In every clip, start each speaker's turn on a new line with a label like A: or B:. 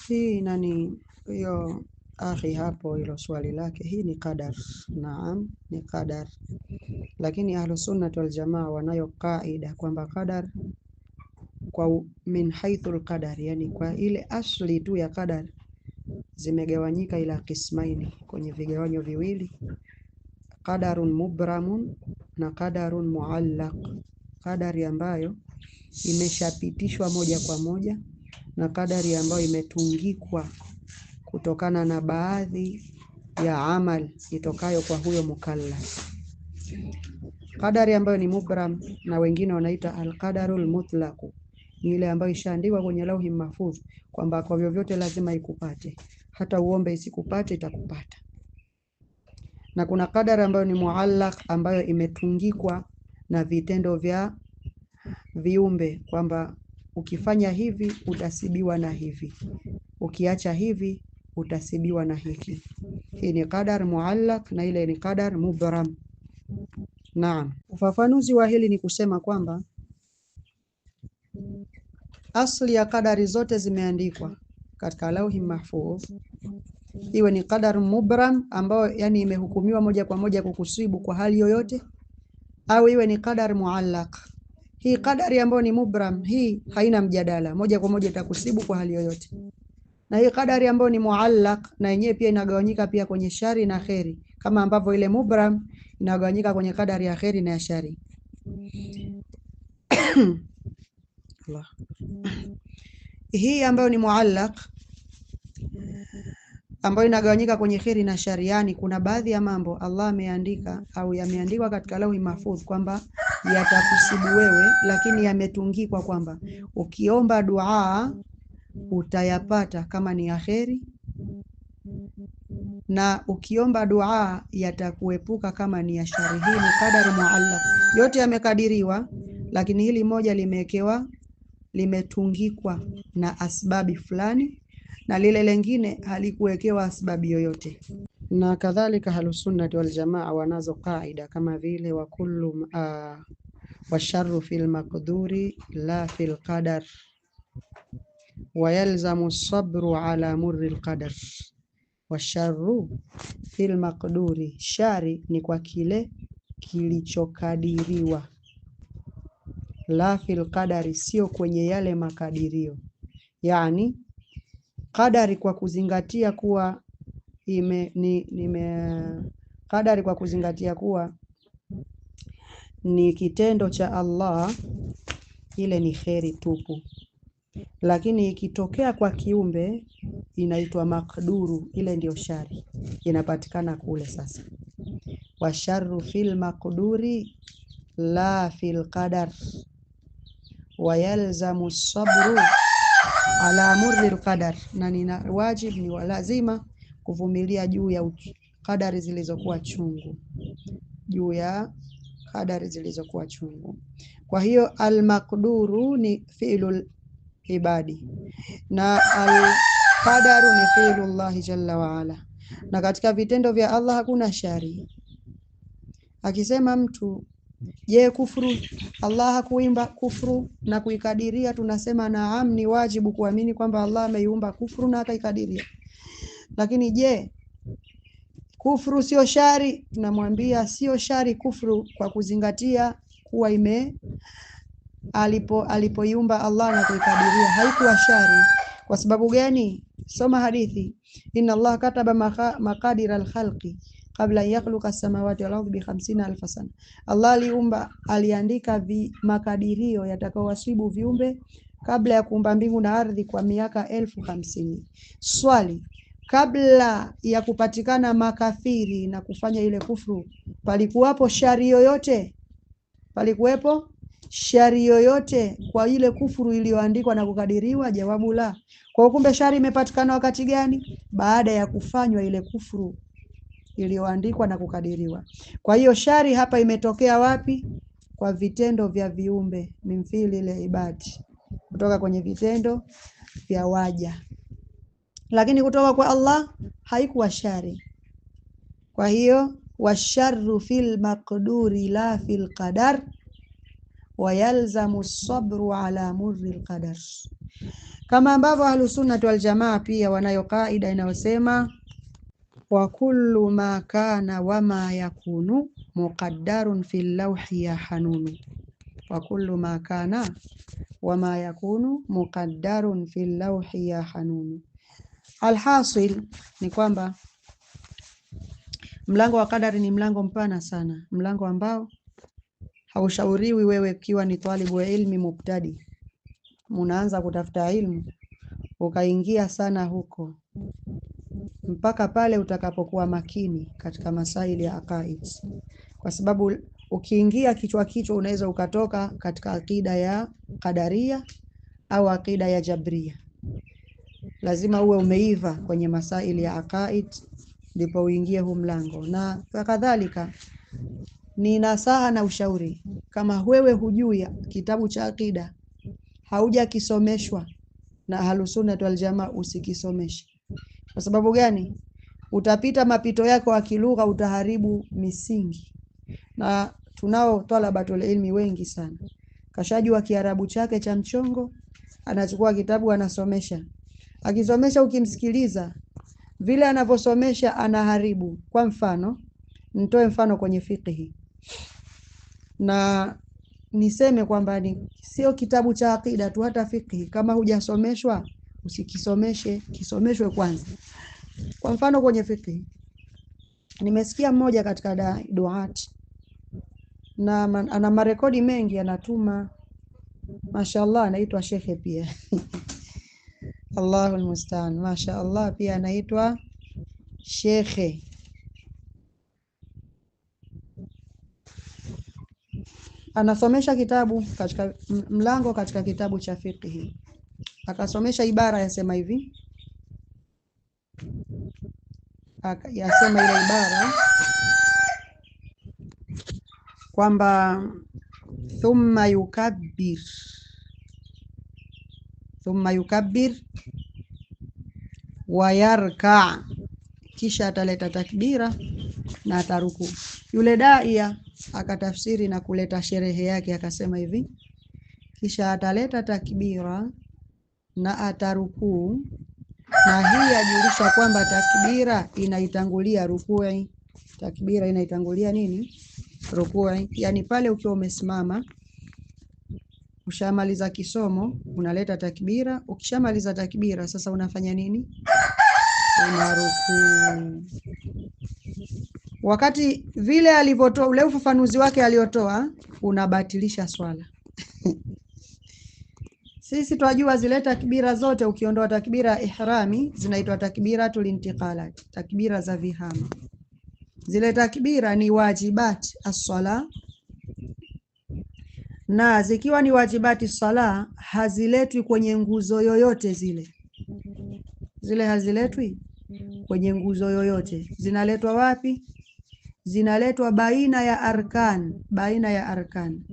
A: Hii nani hiyo akhi hapo, hilo swali lake, hii ni qadar. Naam, ni qadar, lakini Ahlusunnah wal Jamaa wanayo kaida kwamba qadar kwa min haithul qadar, yani kwa ile asli tu ya qadar zimegawanyika ila qismaini, kwenye vigawanyo viwili, qadarun mubramun na qadarun muallaq. Qadari ambayo imeshapitishwa moja kwa moja na kadari ambayo imetungikwa kutokana na baadhi ya amal itokayo kwa huyo mukallaf. Kadari ambayo ni mubram na wengine wanaita al-qadarul mutlaq, ni ile ambayo ishaandikwa kwenye lauhi mahfudh kwamba kwa vyovyote lazima ikupate, hata uombe isikupate itakupata. Na kuna kadari ambayo ni muallaq, ambayo imetungikwa na vitendo vya viumbe kwamba ukifanya hivi utasibiwa na hivi, ukiacha hivi utasibiwa na hiki. Hii ni qadar muallaq na ile ni qadar mubram. Naam, ufafanuzi wa hili ni kusema kwamba asli ya kadari zote zimeandikwa katika lauhi mahfudh, iwe ni qadar mubram ambayo yani imehukumiwa moja kwa moja kukusibu kwa hali yoyote, au iwe ni qadar muallaq. Hii kadari ambayo ni mubram, hii haina mjadala, moja kwa moja itakusibu kwa hali yoyote. Na hii kadari ambayo ni muallaq, na yenyewe pia inagawanyika pia kwenye shari na kheri, kama ambavyo ile mubram inagawanyika kwenye kadari ya kheri na ya shari. Allah. Hii ambayo ni muallaq, ambayo inagawanyika kwenye kheri na shari, yani kuna baadhi ya mambo Allah ameandika au yameandikwa katika lauhi mahfudh kwamba yatakusibu wewe, lakini yametungikwa kwamba ukiomba dua utayapata kama ni ya kheri, na ukiomba dua yatakuepuka kama ni ya shari. Hii ni qadar muallaq, yote yamekadiriwa, lakini hili moja limewekewa, limetungikwa na asbabi fulani, na lile lengine halikuwekewa asbabi yoyote. Na kadhalika Ahlusunnah wal Jamaa wanazo kaida kama vile wa kullu washarru fil maqduri la fil qadar wa yalzamu sabru ala murri alqadar. Washarru fil maqduri, shari ni kwa kile kilichokadiriwa, la fil qadari, sio kwenye yale makadirio. Yani qadari kwa kuzingatia kuwa qadari kwa kuzingatia kuwa ni kitendo cha Allah, ile ni kheri tupu, lakini ikitokea kwa kiumbe inaitwa makduru, ile ndio shari inapatikana kule. Sasa washarru fil maqduri la fil qadar wa yalzamu sabru ala murri alqadar, na ni wajib, ni lazima kuvumilia juu ya kadari zilizokuwa chungu, juu ya kadari zilizokuwa chungu. Kwa hiyo almaqduru ni fi'lul ibadi na alqadaru ni fi'lullahi jalla wa ala, na katika vitendo vya Allah hakuna shari. Akisema mtu, je, kufuru Allah hakuimba kufuru na kuikadiria? Tunasema naam, ni wajibu kuamini kwamba Allah ameiumba kufuru na akaikadiria. Lakini je, kufuru sio shari? Tunamwambia sio shari kufuru, kwa kuzingatia kuwa alipoiumba Allah na kuikadiria haikuwa shari. Kwa sababu gani? Soma hadithi, inna Allah kataba maqadir al-khalqi kabla an yakhluqa as-samawati wal ardi bi 50,000 sana. Allah aliandika makadirio yatakayowasibu viumbe kabla ya kuumba mbingu na ardhi kwa miaka 50,000. Swali, kabla ya kupatikana makafiri na kufanya ile kufuru, palikuwapo shari yoyote? Palikuwepo shari yoyote kwa ile kufuru iliyoandikwa na kukadiriwa? Jawabu la. Kwa kumbe shari imepatikana wakati gani? Baada ya kufanywa ile kufuru iliyoandikwa na kukadiriwa. Kwa hiyo shari hapa imetokea wapi? Kwa vitendo vya viumbe, mimfili ile ibadi, kutoka kwenye vitendo vya waja, lakini kutoka kwa Allah haikuwa shari. Kwa hiyo washarru fil maqduri la fil qadar wa yalzamu sabru ala murri alqadar. Kama ambavyo Ahlusunnah wal Jamaa pia wanayo kaida inayosema wa kullu ma kana wa ma yakunu muqaddarun fil lawhi ya hanunu. Wa kullu ma kana wa ma yakunu muqaddarun fil lawhi ya hanunu. Alhasil ni kwamba mlango wa kadari ni mlango mpana sana, mlango ambao haushauriwi wewe ukiwa ni talibu wa ilmi mubtadi, munaanza kutafuta ilmu ukaingia sana huko mpaka pale utakapokuwa makini katika masaili ya aqaid, kwa sababu ukiingia kichwa unaweza ukatoka katika akida ya qadaria au akida ya jabria. Lazima uwe umeiva kwenye masaili ya aqaid ndipo uingie huu mlango. Na kadhalika ni nasaha na ushauri, kama wewe hujui kitabu cha akida, hauja kisomeshwa na Ahlusunnah wal Jamaa, usikisomeshe. Kwa sababu gani? Utapita mapito yako akilugha, utaharibu misingi. Na tunao talabatul ilmi wengi sana, kashajua Kiarabu chake cha mchongo, anachukua kitabu anasomesha. Akisomesha ukimsikiliza vile anavyosomesha anaharibu. Kwa mfano, nitoe mfano kwenye fiqhi. Na niseme kwamba ni sio kitabu cha akida tu, hata fiqhi kama hujasomeshwa usikisomeshe, kisomeshwe kwanza. Kwa mfano kwenye fiqhi, nimesikia mmoja katika duat na ana marekodi mengi anatuma, mashaallah, anaitwa shekhe pia Allahul mustaan, mashaallah, pia anaitwa shekhe. Anasomesha kitabu katika mlango katika kitabu cha fiqhi, akasomesha ibara yasema hivi, yasema ile ibara kwamba thumma yukabbir wa yarka, kisha ataleta takbira na ataruku. Yule daia akatafsiri na kuleta sherehe yake, akasema hivi, kisha ataleta takbira na ataruku, na hii yajulisha kwamba takbira inaitangulia rukui. Takbira inaitangulia nini? Rukui. Yani pale ukiwa umesimama, ushamaliza kisomo, unaleta takbira. Ukishamaliza takbira, sasa unafanya nini? Unaruku. Wakati vile alivyotoa ule ufafanuzi wake aliotoa, unabatilisha swala. Sisi twajua zile takbira zote, ukiondoa takbira ihrami, zinaitwa takbiratul intiqalat, takbira za vihama. Zile takbira ni wajibat as-sala, na zikiwa ni wajibati sala haziletwi kwenye nguzo yoyote. Zile haziletwi kwenye nguzo yoyote. Zinaletwa wapi? Zinaletwa baina ya arkan.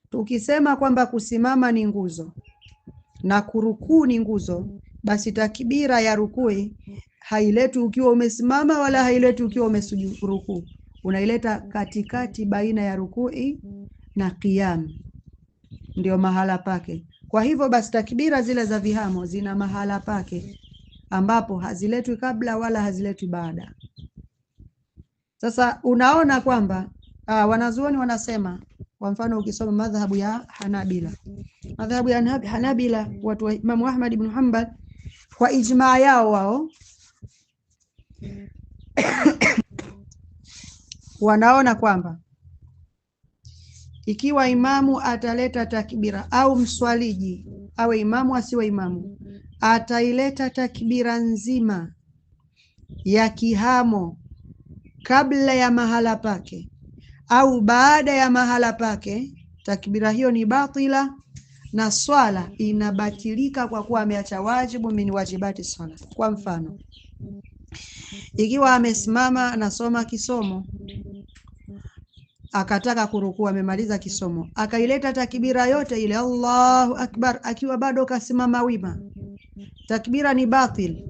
A: Tukisema kwamba kusimama ni nguzo na kurukuu ni nguzo, basi takbira ya rukui hailetwi ukiwa umesimama wala hailetwi ukiwa umesujudu. Unaileta katikati baina ya rukui na qiyam, ndio mahala pake. Kwa hivyo basi takbira zile za vihamo zina mahala pake ambapo haziletwi kabla wala haziletwi baada. Sasa unaona kwamba wanazuoni wanasema, kwa mfano ukisoma madhhabu ya Hanabila, watu wa Imam Ahmad ibn Hanbal, kwa ijmaa yao wao wanaona kwamba ikiwa imamu ataleta takbira au mswaliji, awe imamu asiwe imamu, ataileta takbira nzima ya kihamo kabla ya mahala pake au baada ya mahala pake, takbira hiyo ni batila na swala inabatilika kwa kuwa ameacha wajibu min wajibati swala. Kwa mfano, ikiwa amesimama anasoma kisomo, akataka kurukua, amemaliza kisomo, akaileta takbira yote ile Allahu akbar akiwa bado kasimama wima, takbira ni batil,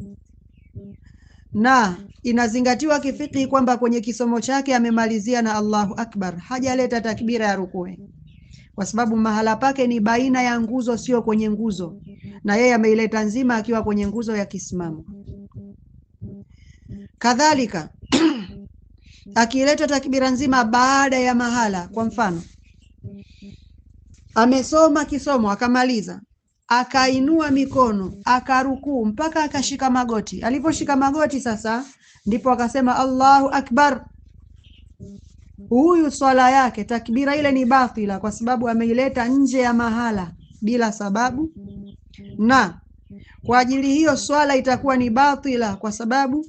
A: na inazingatiwa kifiki kwamba kwenye kisomo chake amemalizia na Allahu akbar, hajaleta takbira ya rukui, kwa sababu mahala pake ni baina ya nguzo, sio kwenye nguzo. na yeye ameileta nzima akiwa kwenye nguzo ya kisimamo. Kadhalika akileta takbira nzima baada ya mahala, kwa mfano amesoma kisomo akamaliza, akainua mikono akarukuu mpaka akashika magoti. Aliposhika magoti sasa ndipo akasema Allahu Akbar. Huyu swala yake takbira ile ni batila, kwa sababu ameileta nje ya mahala bila sababu, na kwa ajili hiyo swala itakuwa ni batila kwa sababu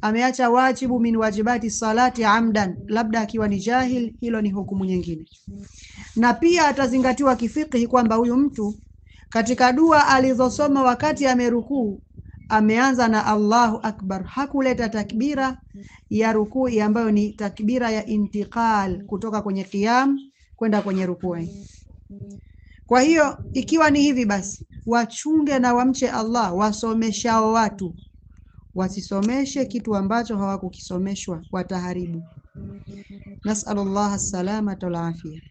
A: ameacha wajibu min wajibati salati amdan, labda akiwa ni jahil, hilo ni hukumu nyingine. Na pia atazingatiwa kifiqhi kwamba huyu mtu katika dua alizosoma wakati amerukuu ameanza na Allahu Akbar, hakuleta takbira ya rukuu ambayo ni takbira ya intiqal kutoka kwenye qiyam kwenda kwenye rukuu. Kwa hiyo ikiwa ni hivi basi wachunge na wamche Allah wasomeshao watu, wasisomeshe kitu ambacho hawakukisomeshwa, wataharibu. Nasallallahu salamata wal afia.